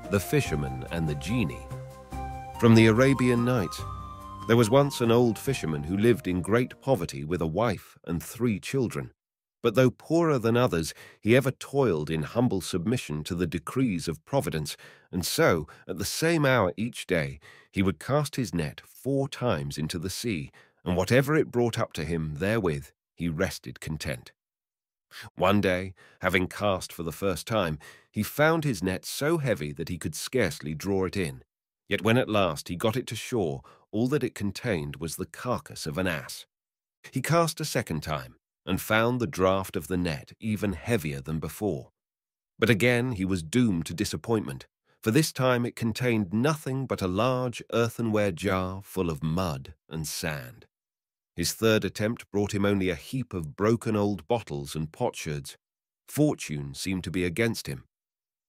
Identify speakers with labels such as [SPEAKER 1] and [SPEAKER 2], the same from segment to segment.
[SPEAKER 1] The Fisherman and the Genie. From the Arabian Nights. There was once an old fisherman who lived in great poverty with a wife and 3 children. But though poorer than others, he ever toiled in humble submission to the decrees of Providence, and so, at the same hour each day, he would cast his net 4 times into the sea, and whatever it brought up to him therewith, he rested content. One day, having cast for the first time, he found his net so heavy that he could scarcely draw it in. Yet when at last he got it to shore, all that it contained was the carcass of an ass. He cast a second time, and found the draught of the net even heavier than before. But again he was doomed to disappointment, for this time it contained nothing but a large earthenware jar full of mud and sand. His third attempt brought him only a heap of broken old bottles and potsherds. Fortune seemed to be against him.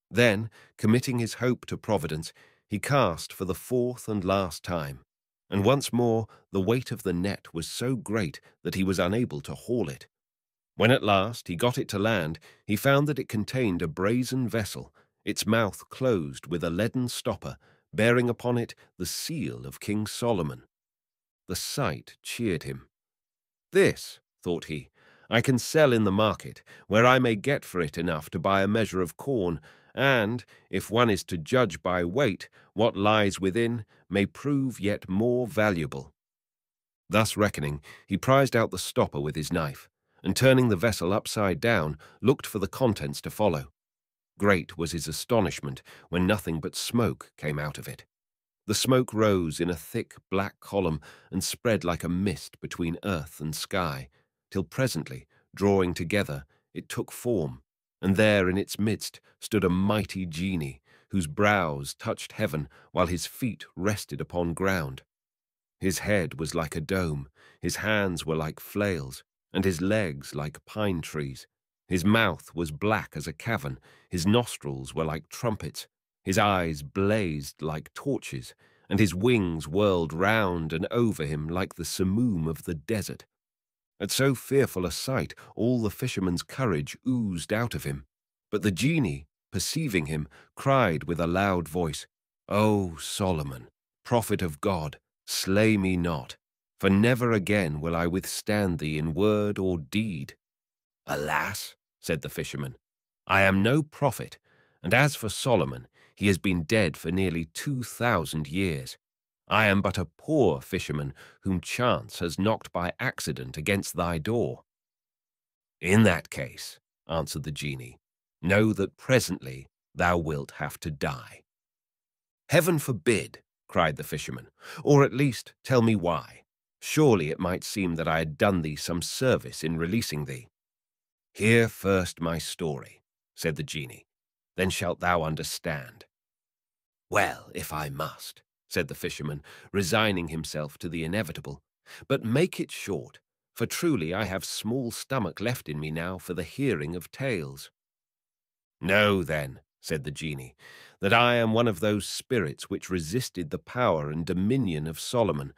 [SPEAKER 1] Then, committing his hope to Providence, he cast for the 4th and last time, and once more the weight of the net was so great that he was unable to haul it. When at last he got it to land, he found that it contained a brazen vessel, its mouth closed with a leaden stopper, bearing upon it the seal of King Solomon. The sight cheered him. "This," thought he, "I can sell in the market, where I may get for it enough to buy a measure of corn, and, if one is to judge by weight, what lies within may prove yet more valuable." Thus reckoning, he prized out the stopper with his knife, and turning the vessel upside down, looked for the contents to follow. Great was his astonishment when nothing but smoke came out of it. The smoke rose in a thick black column and spread like a mist between earth and sky, till presently, drawing together, it took form, and there in its midst stood a mighty genie, whose brows touched heaven while his feet rested upon ground. His head was like a dome, his hands were like flails, and his legs like pine trees. His mouth was black as a cavern, his nostrils were like trumpets, his eyes blazed like torches, and his wings whirled round and over him like the simoom of the desert. At so fearful a sight, all the fisherman's courage oozed out of him. But the genie, perceiving him, cried with a loud voice, "O Solomon, prophet of God, slay me not, for never again will I withstand thee in word or deed." "Alas," said the fisherman, "I am no prophet, and as for Solomon, he has been dead for nearly 2,000 years. I am but a poor fisherman whom chance has knocked by accident against thy door." "In that case," answered the genie, "know that presently thou wilt have to die." "Heaven forbid," cried the fisherman, "or at least tell me why. Surely it might seem that I had done thee some service in releasing thee." "Hear first my story," said the genie, "then shalt thou understand." "Well, if I must," said the fisherman, resigning himself to the inevitable, "but make it short, for truly I have small stomach left in me now for the hearing of tales." "Know, then," said the genie, "that I am one of those spirits which resisted the power and dominion of Solomon,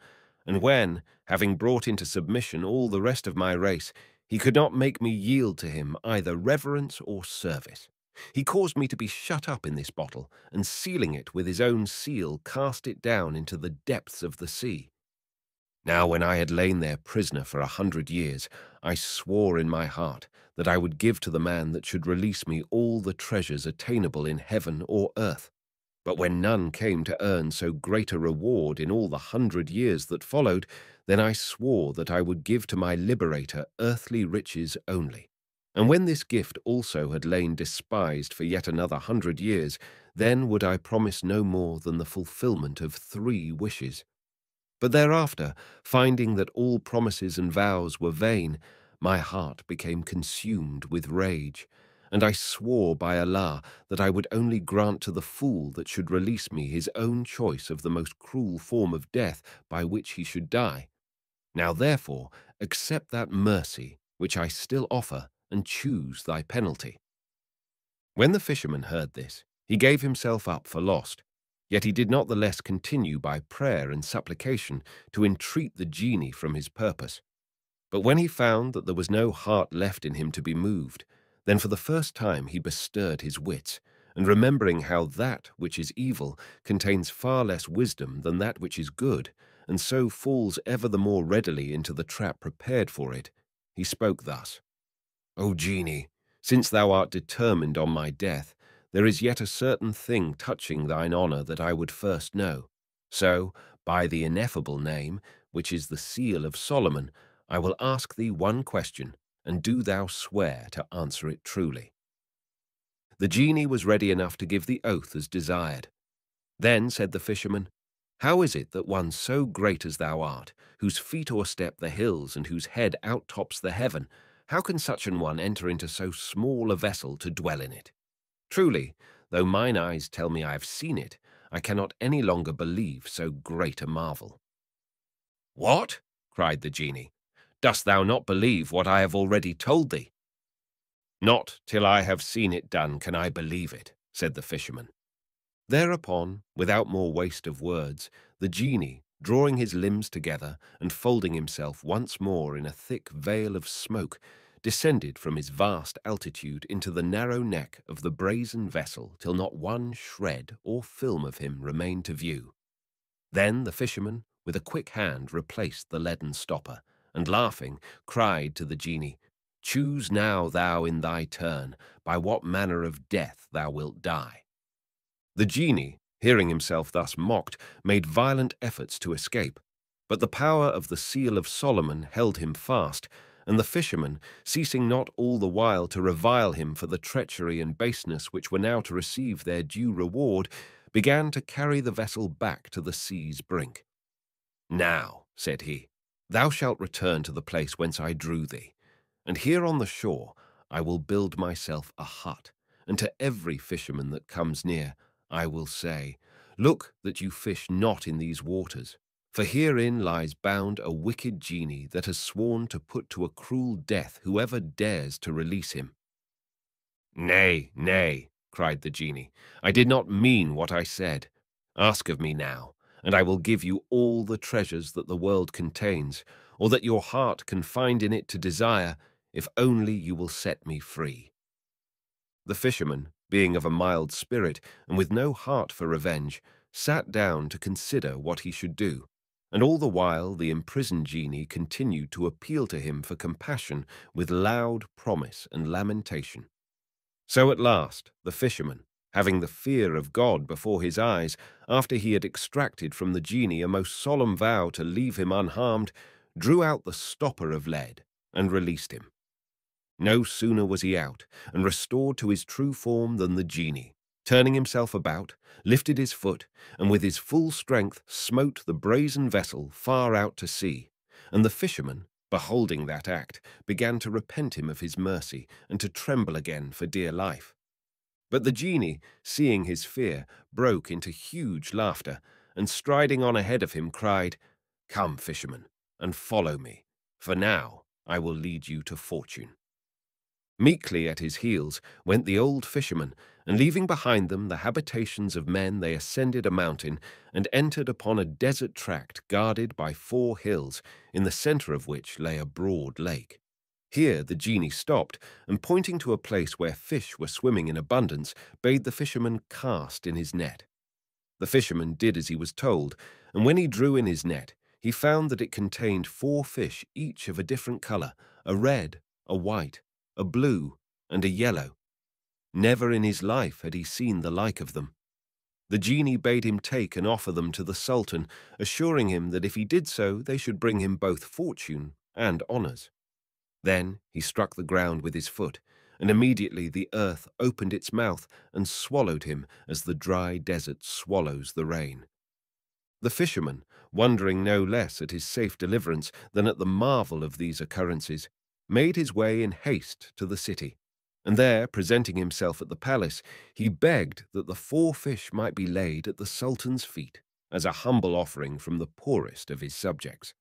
[SPEAKER 1] and when, having brought into submission all the rest of my race, he could not make me yield to him either reverence or service, he caused me to be shut up in this bottle, and sealing it with his own seal, cast it down into the depths of the sea. Now when I had lain there prisoner for 100 years, I swore in my heart that I would give to the man that should release me all the treasures attainable in heaven or earth. But when none came to earn so great a reward in all the 100 years that followed, then I swore that I would give to my liberator earthly riches only. And when this gift also had lain despised for yet another 100 years, then would I promise no more than the fulfillment of 3 wishes. But thereafter, finding that all promises and vows were vain, my heart became consumed with rage, and I swore by Allah that I would only grant to the fool that should release me his own choice of the most cruel form of death by which he should die. Now therefore accept that mercy which I still offer, and choose thy penalty." When the fisherman heard this, he gave himself up for lost, yet he did not the less continue by prayer and supplication to entreat the genie from his purpose. But when he found that there was no heart left in him to be moved, then for the first time he bestirred his wits, and remembering how that which is evil contains far less wisdom than that which is good, and so falls ever the more readily into the trap prepared for it, he spoke thus: "O Genie, since thou art determined on my death, there is yet a certain thing touching thine honour that I would first know. So, by the ineffable name, which is the seal of Solomon, I will ask thee one question, and do thou swear to answer it truly." The genie was ready enough to give the oath as desired. Then said the fisherman, "How is it that one so great as thou art, whose feet o'erstep the hills and whose head outtops the heaven, how can such an one enter into so small a vessel to dwell in it? Truly, though mine eyes tell me I have seen it, I cannot any longer believe so great a marvel." "What?" cried the genie. "Dost thou not believe what I have already told thee?" "Not till I have seen it done can I believe it," said the fisherman. Thereupon, without more waste of words, the genie, drawing his limbs together and folding himself once more in a thick veil of smoke, descended from his vast altitude into the narrow neck of the brazen vessel till not one shred or film of him remained to view. Then the fisherman, with a quick hand, replaced the leaden stopper, and laughing, cried to the genie, "Choose now thou in thy turn, by what manner of death thou wilt die." The genie, hearing himself thus mocked, made violent efforts to escape, but the power of the seal of Solomon held him fast, and the fisherman, ceasing not all the while to revile him for the treachery and baseness which were now to receive their due reward, began to carry the vessel back to the sea's brink. "Now," said he, "thou shalt return to the place whence I drew thee, and here on the shore I will build myself a hut, and to every fisherman that comes near I will say, Look that you fish not in these waters, for herein lies bound a wicked genie that has sworn to put to a cruel death whoever dares to release him." "Nay, nay," cried the genie, "I did not mean what I said. Ask of me now, and I will give you all the treasures that the world contains, or that your heart can find in it to desire, if only you will set me free." The fisherman, being of a mild spirit and with no heart for revenge, sat down to consider what he should do, and all the while the imprisoned genie continued to appeal to him for compassion with loud promise and lamentation. So at last the fisherman, having the fear of God before his eyes, after he had extracted from the genie a most solemn vow to leave him unharmed, drew out the stopper of lead and released him. No sooner was he out and restored to his true form than the genie, turning himself about, lifted his foot, and with his full strength smote the brazen vessel far out to sea, and the fisherman, beholding that act, began to repent him of his mercy and to tremble again for dear life. But the genie, seeing his fear, broke into huge laughter, and striding on ahead of him, cried, "Come, fisherman, and follow me, for now I will lead you to fortune." Meekly at his heels went the old fisherman, and leaving behind them the habitations of men, they ascended a mountain and entered upon a desert tract guarded by 4 hills, in the centre of which lay a broad lake. Here the genie stopped, and pointing to a place where fish were swimming in abundance, bade the fisherman cast in his net. The fisherman did as he was told, and when he drew in his net, he found that it contained 4 fish, each of a different colour, a red, a white, a blue, and a yellow. Never in his life had he seen the like of them. The genie bade him take and offer them to the sultan, assuring him that if he did so, they should bring him both fortune and honours. Then he struck the ground with his foot, and immediately the earth opened its mouth and swallowed him as the dry desert swallows the rain. The fisherman, wondering no less at his safe deliverance than at the marvel of these occurrences, made his way in haste to the city, and there, presenting himself at the palace, he begged that the 4 fish might be laid at the sultan's feet as a humble offering from the poorest of his subjects.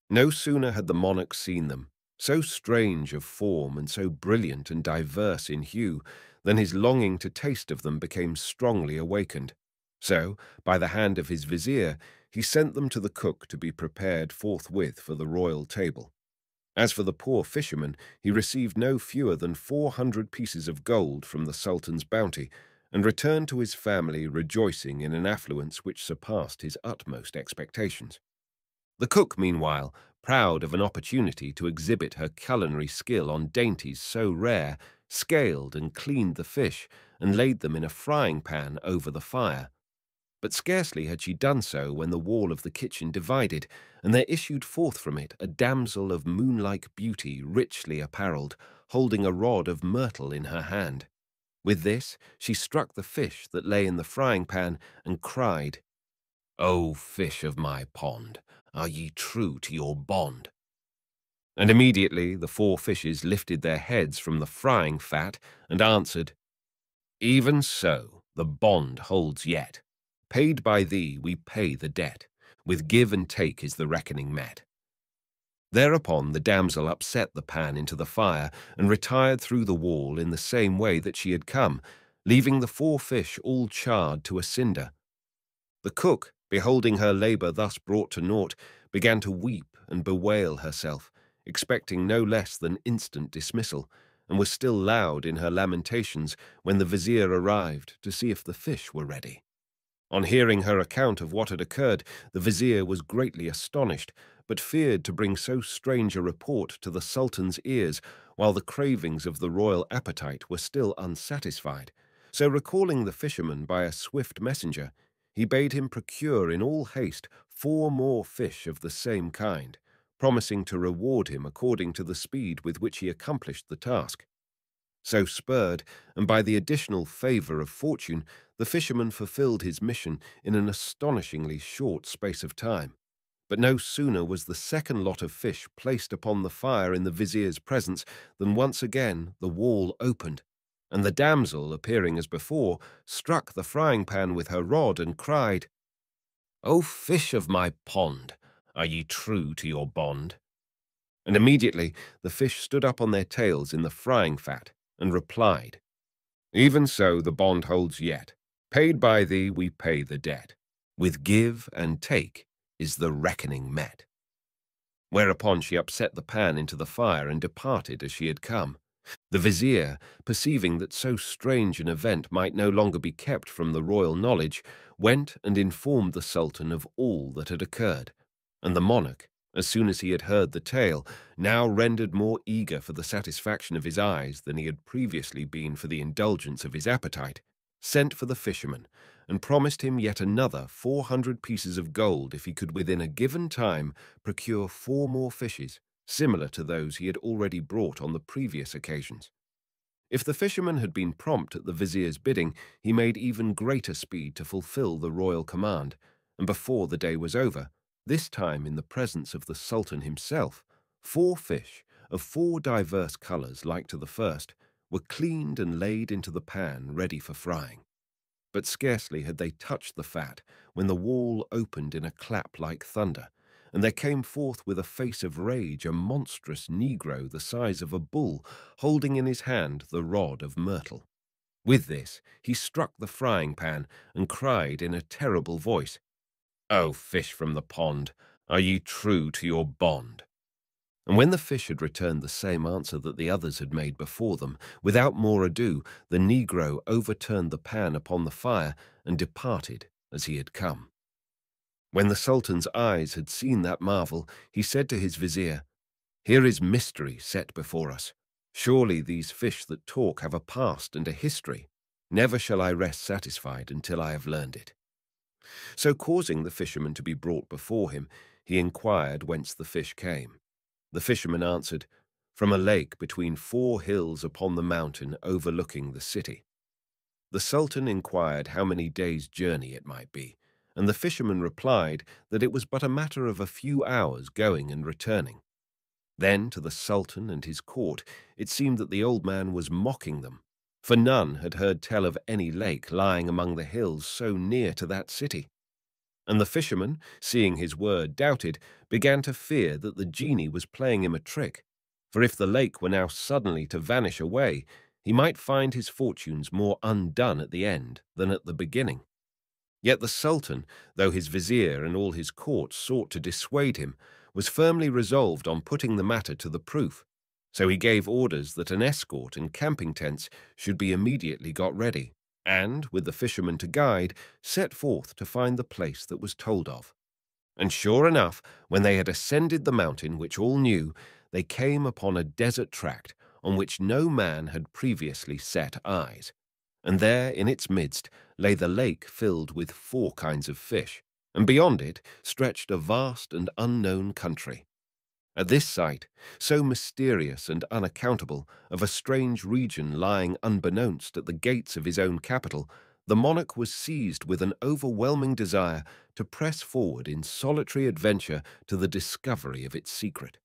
[SPEAKER 1] No sooner had the monarch seen them, so strange of form and so brilliant and diverse in hue, than his longing to taste of them became strongly awakened. So, by the hand of his vizier, he sent them to the cook to be prepared forthwith for the royal table. As for the poor fisherman, he received no fewer than 400 pieces of gold from the sultan's bounty, and returned to his family rejoicing in an affluence which surpassed his utmost expectations. The cook, meanwhile, proud of an opportunity to exhibit her culinary skill on dainties so rare, scaled and cleaned the fish and laid them in a frying pan over the fire. But scarcely had she done so when the wall of the kitchen divided, and there issued forth from it a damsel of moon-like beauty, richly apparelled, holding a rod of myrtle in her hand. With this she struck the fish that lay in the frying pan and cried, "O fish of my pond, are ye true to your bond?" And immediately the 4 fishes lifted their heads from the frying fat and answered, "Even so, the bond holds yet. Paid by thee, we pay the debt. With give and take is the reckoning met." Thereupon the damsel upset the pan into the fire and retired through the wall in the same way that she had come, leaving the 4 fish all charred to a cinder. The cook, beholding her labour thus brought to naught, began to weep and bewail herself, expecting no less than instant dismissal, and was still loud in her lamentations when the vizier arrived to see if the fish were ready. On hearing her account of what had occurred, the vizier was greatly astonished, but feared to bring so strange a report to the sultan's ears while the cravings of the royal appetite were still unsatisfied. So recalling the fisherman by a swift messenger, he bade him procure in all haste 4 more fish of the same kind, promising to reward him according to the speed with which he accomplished the task. So spurred, and by the additional favour of fortune, the fisherman fulfilled his mission in an astonishingly short space of time. But no sooner was the second lot of fish placed upon the fire in the vizier's presence than once again the wall opened, and the damsel, appearing as before, struck the frying pan with her rod and cried, "O fish of my pond, are ye true to your bond?" And immediately the fish stood up on their tails in the frying fat and replied, "Even so the bond holds yet. Paid by thee, we pay the debt. With give and take is the reckoning met." Whereupon she upset the pan into the fire and departed as she had come. The vizier, perceiving that so strange an event might no longer be kept from the royal knowledge, went and informed the sultan of all that had occurred, and the monarch, as soon as he had heard the tale, now rendered more eager for the satisfaction of his eyes than he had previously been for the indulgence of his appetite, sent for the fisherman, and promised him yet another 400 pieces of gold if he could within a given time procure 4 more fishes, similar to those he had already brought on the previous occasions. If the fisherman had been prompt at the vizier's bidding, he made even greater speed to fulfill the royal command, and before the day was over, this time in the presence of the sultan himself, 4 fish of 4 diverse colours like to the first were cleaned and laid into the pan ready for frying. But scarcely had they touched the fat when the wall opened in a clap like thunder, and there came forth with a face of rage a monstrous negro the size of a bull, holding in his hand the rod of myrtle. With this he struck the frying pan and cried in a terrible voice, "O fish from the pond, are ye true to your bond?" And when the fish had returned the same answer that the others had made before them, without more ado, the negro overturned the pan upon the fire and departed as he had come. When the sultan's eyes had seen that marvel, he said to his vizier, "Here is mystery set before us. Surely these fish that talk have a past and a history. Never shall I rest satisfied until I have learned it." So causing the fisherman to be brought before him, he inquired whence the fish came. The fisherman answered, "From a lake between 4 hills upon the mountain overlooking the city." The sultan inquired how many days' journey it might be, and the fisherman replied that it was but a matter of a few hours going and returning. Then to the sultan and his court it seemed that the old man was mocking them, for none had heard tell of any lake lying among the hills so near to that city. And the fisherman, seeing his word doubted, began to fear that the genie was playing him a trick, for if the lake were now suddenly to vanish away, he might find his fortunes more undone at the end than at the beginning. Yet the sultan, though his vizier and all his court sought to dissuade him, was firmly resolved on putting the matter to the proof, so he gave orders that an escort and camping tents should be immediately got ready, and, with the fisherman to guide, set forth to find the place that was told of. And sure enough, when they had ascended the mountain which all knew, they came upon a desert tract on which no man had previously set eyes. And there in its midst lay the lake filled with 4 kinds of fish, and beyond it stretched a vast and unknown country. At this sight, so mysterious and unaccountable, of a strange region lying unbeknownst at the gates of his own capital, the monarch was seized with an overwhelming desire to press forward in solitary adventure to the discovery of its secret.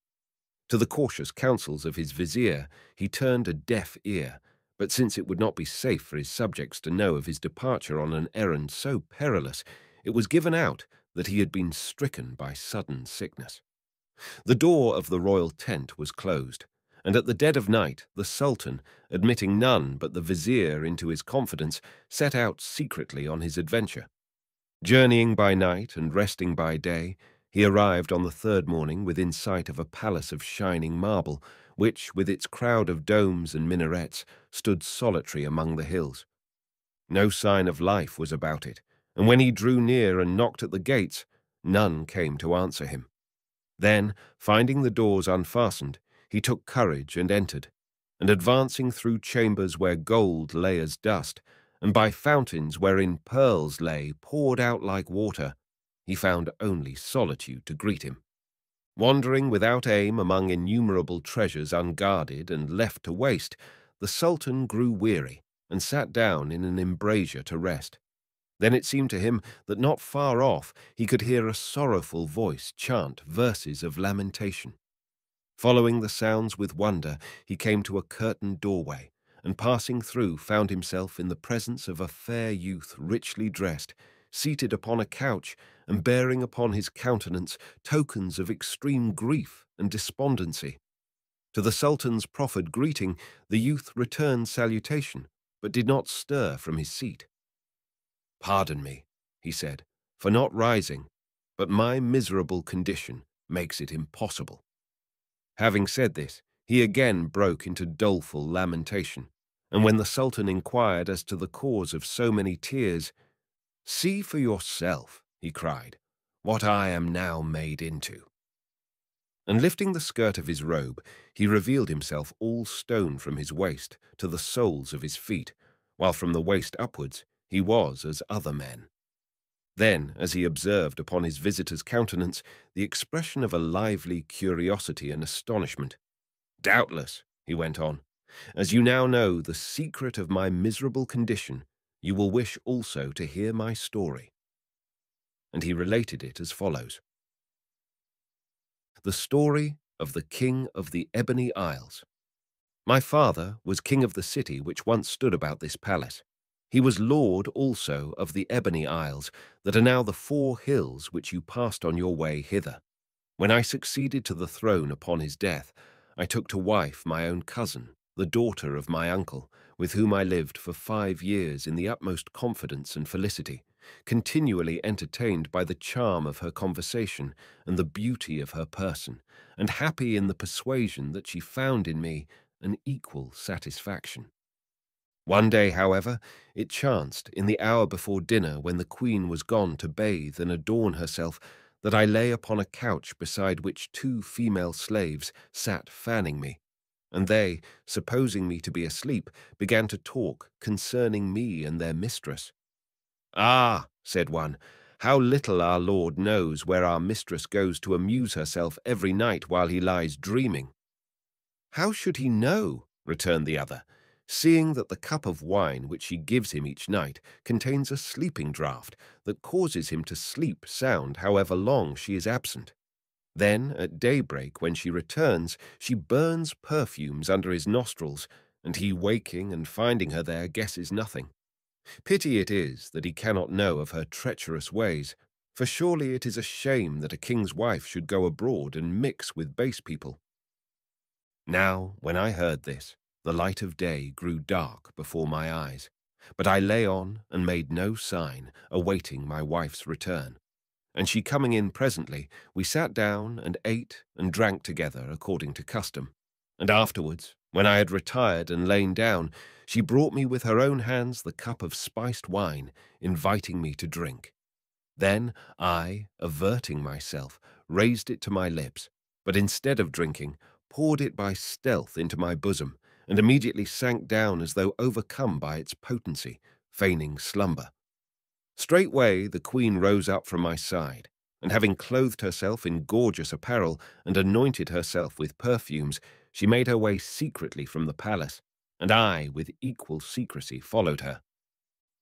[SPEAKER 1] To the cautious counsels of his vizier he turned a deaf ear, but since it would not be safe for his subjects to know of his departure on an errand so perilous, it was given out that he had been stricken by sudden sickness. The door of the royal tent was closed, and at the dead of night the Sultan, admitting none but the vizier into his confidence, set out secretly on his adventure. Journeying by night and resting by day, he arrived on the 3rd morning within sight of a palace of shining marble, which, with its crowd of domes and minarets, stood solitary among the hills. No sign of life was about it, and when he drew near and knocked at the gates, none came to answer him. Then, finding the doors unfastened, he took courage and entered, and advancing through chambers where gold lay as dust, and by fountains wherein pearls lay poured out like water, he found only solitude to greet him. Wandering without aim among innumerable treasures unguarded and left to waste, the Sultan grew weary and sat down in an embrasure to rest. Then it seemed to him that not far off he could hear a sorrowful voice chant verses of lamentation. Following the sounds with wonder, he came to a curtained doorway, and passing through found himself in the presence of a fair youth richly dressed, seated upon a couch and bearing upon his countenance tokens of extreme grief and despondency. To the Sultan's proffered greeting, the youth returned salutation, but did not stir from his seat. "Pardon me," he said, "for not rising, but my miserable condition makes it impossible." Having said this, he again broke into doleful lamentation, and when the Sultan inquired as to the cause of so many tears, "See for yourself," he cried, "what I am now made into." And lifting the skirt of his robe, he revealed himself all stone from his waist to the soles of his feet, while from the waist upwards he was as other men. Then, as he observed upon his visitor's countenance the expression of a lively curiosity and astonishment, "Doubtless," he went on, "as you now know the secret of my miserable condition, you will wish also to hear my story." And he related it as follows. The story of the King of the Ebony Isles. My father was king of the city which once stood about this palace. He was lord also of the Ebony Isles, that are now the 4 hills which you passed on your way hither. When I succeeded to the throne upon his death, I took to wife my own cousin, the daughter of my uncle, with whom I lived for 5 years in the utmost confidence and felicity, continually entertained by the charm of her conversation and the beauty of her person, and happy in the persuasion that she found in me an equal satisfaction. One day, however, it chanced, in the hour before dinner, when the queen was gone to bathe and adorn herself, that I lay upon a couch beside which 2 female slaves sat fanning me, and they, supposing me to be asleep, began to talk concerning me and their mistress. "Ah," said one, "how little our lord knows where our mistress goes to amuse herself every night while he lies dreaming." "How should he know?" returned the other, "seeing that the cup of wine which she gives him each night contains a sleeping draught that causes him to sleep sound however long she is absent. Then, at daybreak, when she returns, she burns perfumes under his nostrils, and he, waking and finding her there, guesses nothing. Pity it is that he cannot know of her treacherous ways, for surely it is a shame that a king's wife should go abroad and mix with base people." Now, when I heard this, the light of day grew dark before my eyes, but I lay on and made no sign, awaiting my wife's return. And she coming in presently, we sat down and ate and drank together according to custom. And afterwards, when I had retired and lain down, she brought me with her own hands the cup of spiced wine, inviting me to drink. Then I, averting myself, raised it to my lips, but instead of drinking, poured it by stealth into my bosom, and immediately sank down as though overcome by its potency, feigning slumber. Straightway the queen rose up from my side, and having clothed herself in gorgeous apparel and anointed herself with perfumes, she made her way secretly from the palace, and I, with equal secrecy, followed her.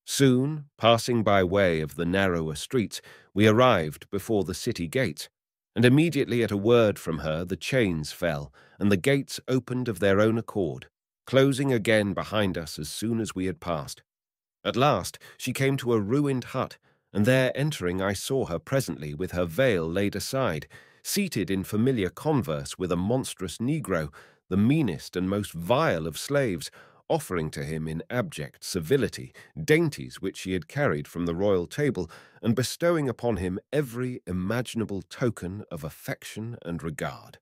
[SPEAKER 1] Soon, passing by way of the narrower streets, we arrived before the city gates, and immediately at a word from her the chains fell, and the gates opened of their own accord, closing again behind us as soon as we had passed. At last she came to a ruined hut, and there entering I saw her presently with her veil laid aside, seated in familiar converse with a monstrous negro, the meanest and most vile of slaves, offering to him in abject civility dainties which she had carried from the royal table, and bestowing upon him every imaginable token of affection and regard.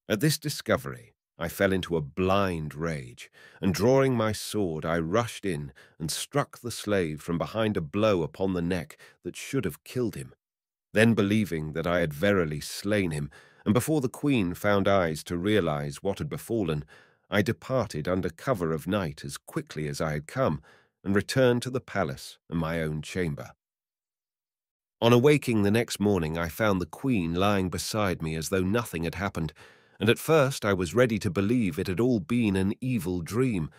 [SPEAKER 1] At this discovery I fell into a blind rage, and drawing my sword I rushed in and struck the slave from behind a blow upon the neck that should have killed him. Then, believing that I had verily slain him, and before the queen found eyes to realize what had befallen, I departed under cover of night as quickly as I had come, and returned to the palace and my own chamber. On awaking the next morning, I found the queen lying beside me as though nothing had happened, and at first I was ready to believe it had all been an evil dream.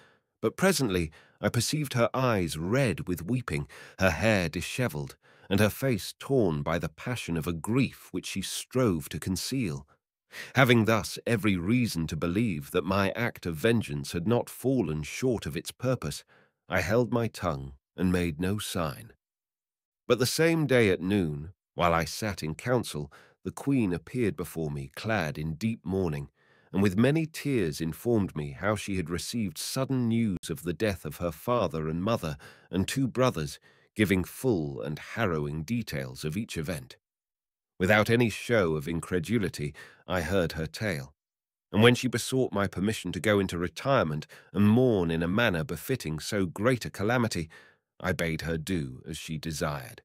[SPEAKER 1] But presently I perceived her eyes red with weeping, her hair dishevelled, and her face torn by the passion of a grief which she strove to conceal. Having thus every reason to believe that my act of vengeance had not fallen short of its purpose, I held my tongue and made no sign. But the same day at noon, while I sat in council, the queen appeared before me clad in deep mourning, and with many tears informed me how she had received sudden news of the death of her father and mother and two brothers, giving full and harrowing details of each event. Without any show of incredulity, I heard her tale, and when she besought my permission to go into retirement and mourn in a manner befitting so great a calamity, I bade her do as she desired.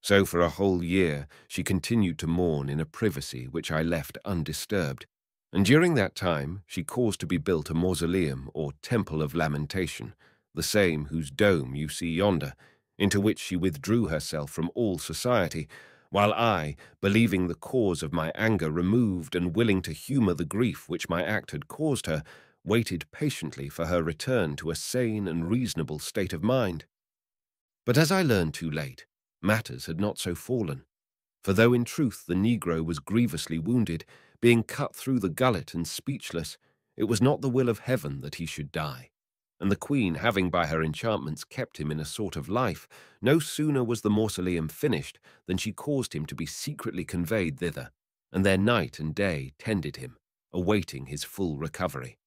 [SPEAKER 1] So for a whole year she continued to mourn in a privacy which I left undisturbed, and during that time she caused to be built a mausoleum or temple of lamentation, the same whose dome you see yonder, into which she withdrew herself from all society, while I, believing the cause of my anger removed and willing to humour the grief which my act had caused her, waited patiently for her return to a sane and reasonable state of mind. But as I learned too late, matters had not so fallen, for though in truth the negro was grievously wounded, being cut through the gullet and speechless, it was not the will of heaven that he should die, and the queen, having by her enchantments kept him in a sort of life, no sooner was the mausoleum finished than she caused him to be secretly conveyed thither, and there night and day tended him, awaiting his full recovery.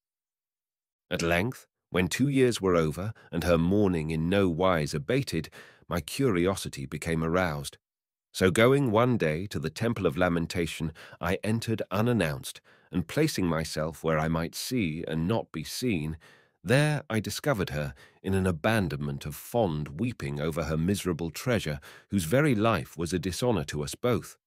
[SPEAKER 1] At length, when 2 years were over and her mourning in no wise abated, my curiosity became aroused. So going one day to the Temple of Lamentation, I entered unannounced, and placing myself where I might see and not be seen, there I discovered her in an abandonment of fond weeping over her miserable treasure, whose very life was a dishonour to us both.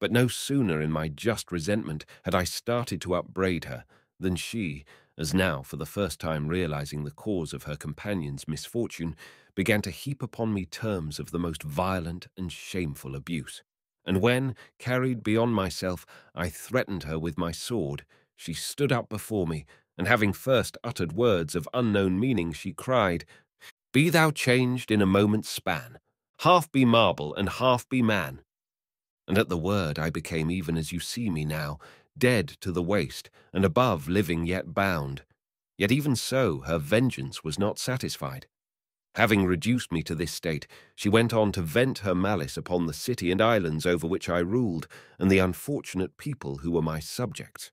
[SPEAKER 1] But no sooner in my just resentment had I started to upbraid her, than she, as now for the first time realizing the cause of her companion's misfortune, began to heap upon me terms of the most violent and shameful abuse. And when, carried beyond myself, I threatened her with my sword, she stood up before me, and having first uttered words of unknown meaning, she cried, "Be thou changed in a moment's span, half be marble and half be man." And at the word I became even as you see me now, dead to the waist, and above living yet bound. Yet even so her vengeance was not satisfied. Having reduced me to this state, she went on to vent her malice upon the city and islands over which I ruled, and the unfortunate people who were my subjects.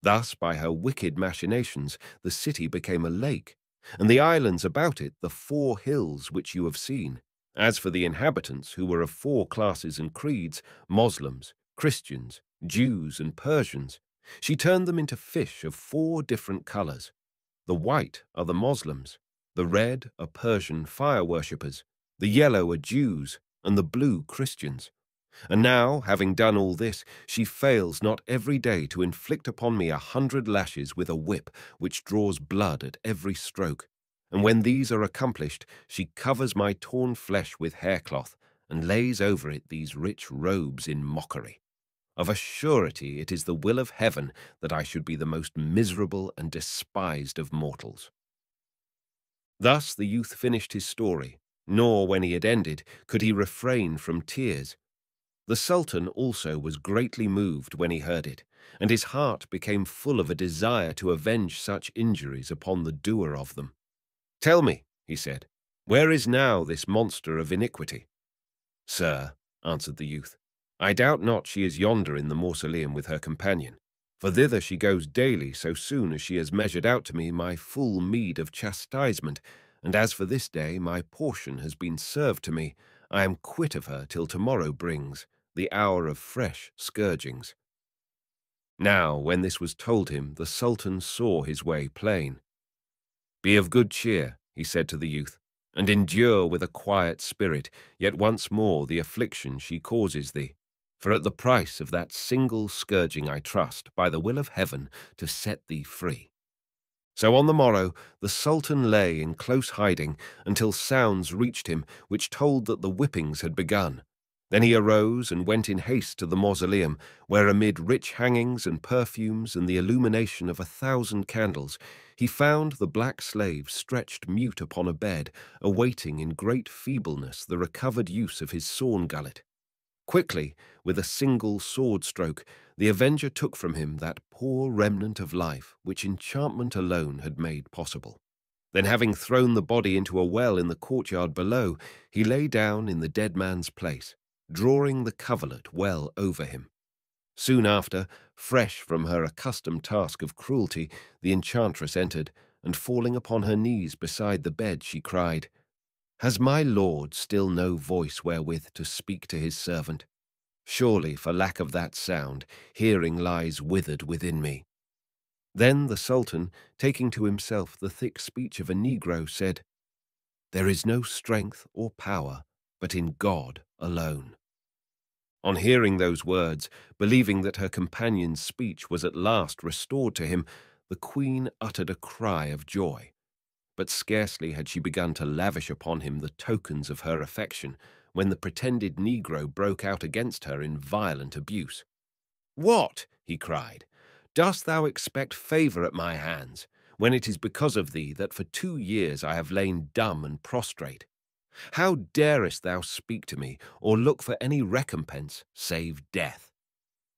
[SPEAKER 1] Thus, by her wicked machinations, the city became a lake, and the islands about it the 4 hills which you have seen. As for the inhabitants, who were of 4 classes and creeds, Moslems, Christians, Jews, and Persians, she turned them into fish of 4 different colours. The white are the Moslems, the red are Persian fire worshippers, the yellow are Jews, and the blue Christians. And now, having done all this, she fails not every day to inflict upon me 100 lashes with a whip which draws blood at every stroke. And when these are accomplished, she covers my torn flesh with haircloth, and lays over it these rich robes in mockery. Of a surety it is the will of heaven that I should be the most miserable and despised of mortals. Thus the youth finished his story, nor when he had ended could he refrain from tears. The Sultan also was greatly moved when he heard it, and his heart became full of a desire to avenge such injuries upon the doer of them. "Tell me," he said, "where is now this monster of iniquity?" "Sir," answered the youth, "I doubt not she is yonder in the mausoleum with her companion, for thither she goes daily so soon as she has measured out to me my full meed of chastisement, and as for this day my portion has been served to me, I am quit of her till tomorrow brings the hour of fresh scourgings." Now, when this was told him, the Sultan saw his way plain. "Be of good cheer," he said to the youth, "and endure with a quiet spirit yet once more the affliction she causes thee, for at the price of that single scourging I trust, by the will of heaven, to set thee free." So on the morrow the Sultan lay in close hiding until sounds reached him which told that the whippings had begun. Then he arose and went in haste to the mausoleum, where amid rich hangings and perfumes and the illumination of 1,000 candles, he found the black slave stretched mute upon a bed, awaiting in great feebleness the recovered use of his sawn gullet. Quickly, with a single sword stroke, the avenger took from him that poor remnant of life which enchantment alone had made possible. Then, having thrown the body into a well in the courtyard below, he lay down in the dead man's place, drawing the coverlet well over him. Soon after, fresh from her accustomed task of cruelty, the enchantress entered, and falling upon her knees beside the bed, she cried, "Has my lord still no voice wherewith to speak to his servant? Surely, for lack of that sound, hearing lies withered within me." Then the Sultan, taking to himself the thick speech of a Negro, said, "There is no strength or power but in God alone." On hearing those words, believing that her companion's speech was at last restored to him, the Queen uttered a cry of joy. But scarcely had she begun to lavish upon him the tokens of her affection, when the pretended Negro broke out against her in violent abuse. "What?" he cried. "Dost thou expect favour at my hands, when it is because of thee that for 2 years I have lain dumb and prostrate? How darest thou speak to me, or look for any recompense save death?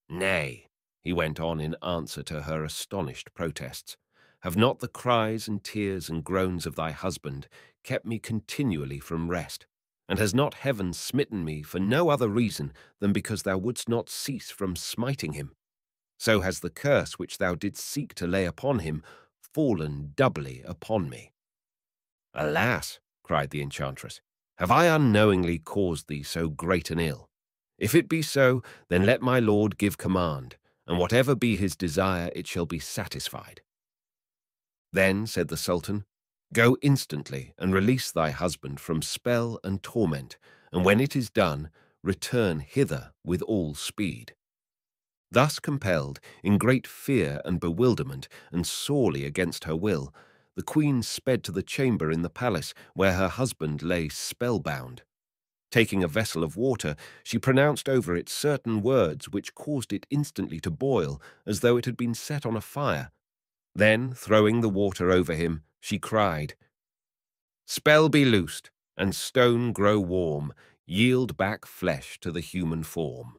[SPEAKER 1] Nay," he went on in answer to her astonished protests, "have not the cries and tears and groans of thy husband kept me continually from rest? And has not heaven smitten me for no other reason than because thou wouldst not cease from smiting him? So has the curse which thou didst seek to lay upon him fallen doubly upon me." "Alas," cried the enchantress, "have I unknowingly caused thee so great an ill? If it be so, then let my lord give command, and whatever be his desire, it shall be satisfied." Then said the Sultan, "Go instantly and release thy husband from spell and torment, and when it is done, return hither with all speed." Thus compelled, in great fear and bewilderment, and sorely against her will, the Queen sped to the chamber in the palace where her husband lay spellbound. Taking a vessel of water, she pronounced over it certain words which caused it instantly to boil, as though it had been set on a fire. Then, throwing the water over him, she cried, "Spell be loosed, and stone grow warm, yield back flesh to the human form."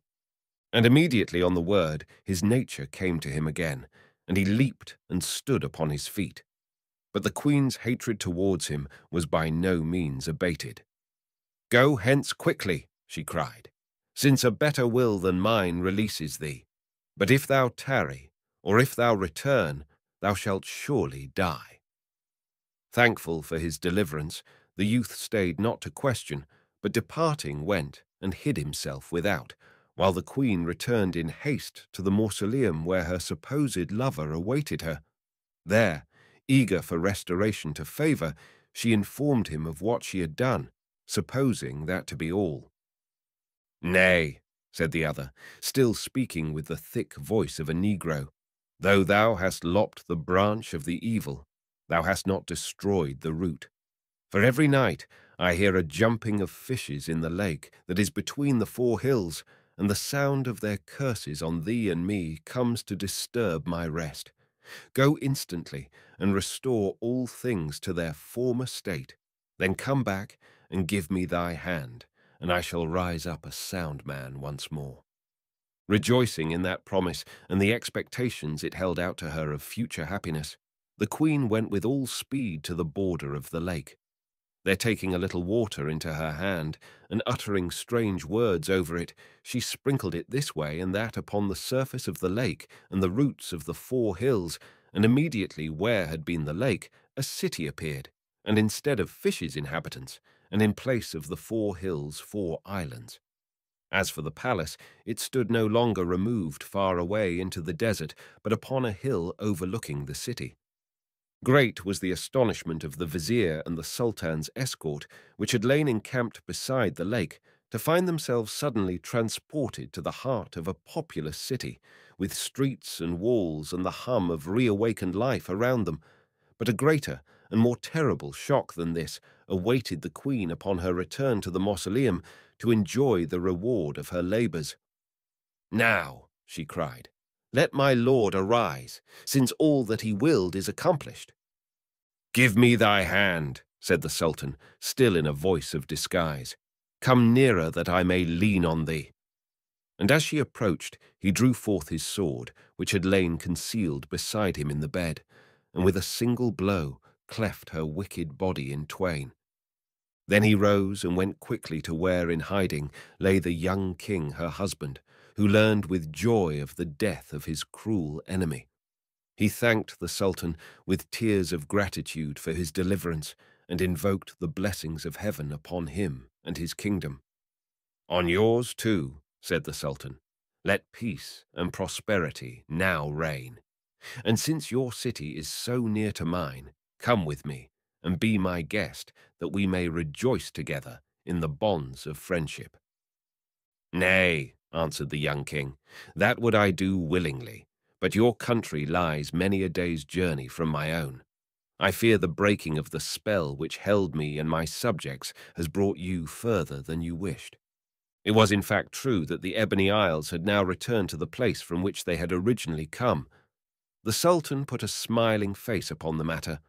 [SPEAKER 1] And immediately on the word, his nature came to him again, and he leaped and stood upon his feet. But the Queen's hatred towards him was by no means abated. "Go hence quickly," she cried, "since a better will than mine releases thee. But if thou tarry, or if thou return, thou shalt surely die." Thankful for his deliverance, the youth stayed not to question, but departing went and hid himself without, while the Queen returned in haste to the mausoleum where her supposed lover awaited her. There, Eager for restoration to favour, she informed him of what she had done, supposing that to be all. "Nay," said the other, still speaking with the thick voice of a negro, "though thou hast lopped the branch of the evil, thou hast not destroyed the root. For every night I hear a jumping of fishes in the lake that is between the 4 hills, and the sound of their curses on thee and me comes to disturb my rest. Go instantly and restore all things to their former state. Then come back and give me thy hand, and I shall rise up a sound man once more." Rejoicing in that promise and the expectations it held out to her of future happiness, the queen went with all speed to the border of the lake. There taking a little water into her hand, and uttering strange words over it, she sprinkled it this way and that upon the surface of the lake and the roots of the 4 hills, and immediately where had been the lake, a city appeared, and instead of fishes inhabitants, and in place of the 4 hills 4 islands. As for the palace, it stood no longer removed far away into the desert, but upon a hill overlooking the city. Great was the astonishment of the vizier and the sultan's escort, which had lain encamped beside the lake, to find themselves suddenly transported to the heart of a populous city, with streets and walls and the hum of reawakened life around them. But a greater and more terrible shock than this awaited the queen upon her return to the mausoleum to enjoy the reward of her labours. "Now," she cried, "let my lord arise, since all that he willed is accomplished." "Give me thy hand," said the Sultan, still in a voice of disguise. "Come nearer that I may lean on thee." And as she approached, he drew forth his sword, which had lain concealed beside him in the bed, and with a single blow cleft her wicked body in twain. Then he rose and went quickly to where in hiding lay the young king, her husband, who learned with joy of the death of his cruel enemy. He thanked the Sultan with tears of gratitude for his deliverance, and invoked the blessings of heaven upon him and his kingdom. "On yours too," said the Sultan. "Let peace and prosperity now reign. And since your city is so near to mine, come with me and be my guest, that we may rejoice together in the bonds of friendship." "Nay," answered the young king, "that would I do willingly, but your country lies many a day's journey from my own. I fear the breaking of the spell which held me and my subjects has brought you further than you wished." It was in fact true that the Ebony Isles had now returned to the place from which they had originally come. The Sultan put a smiling face upon the matter.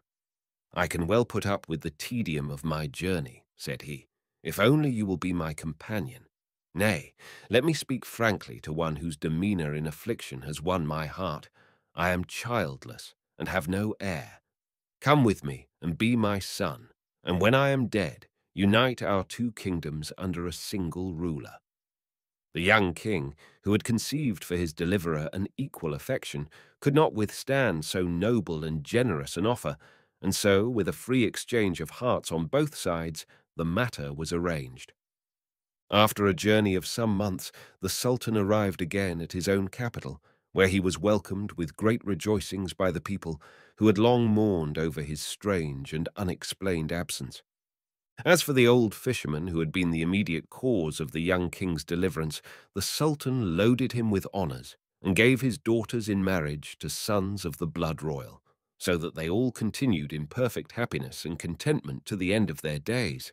[SPEAKER 1] "I can well put up with the tedium of my journey," said he, "if only you will be my companion. Nay, let me speak frankly to one whose demeanour in affliction has won my heart. I am childless and have no heir. Come with me and be my son, and when I am dead, unite our 2 kingdoms under a single ruler." The young king, who had conceived for his deliverer an equal affection, could not withstand so noble and generous an offer, and so, with a free exchange of hearts on both sides, the matter was arranged. After a journey of some months, the Sultan arrived again at his own capital, where he was welcomed with great rejoicings by the people, who had long mourned over his strange and unexplained absence. As for the old fisherman who had been the immediate cause of the young king's deliverance, the Sultan loaded him with honours, and gave his daughters in marriage to sons of the blood royal, so that they all continued in perfect happiness and contentment to the end of their days.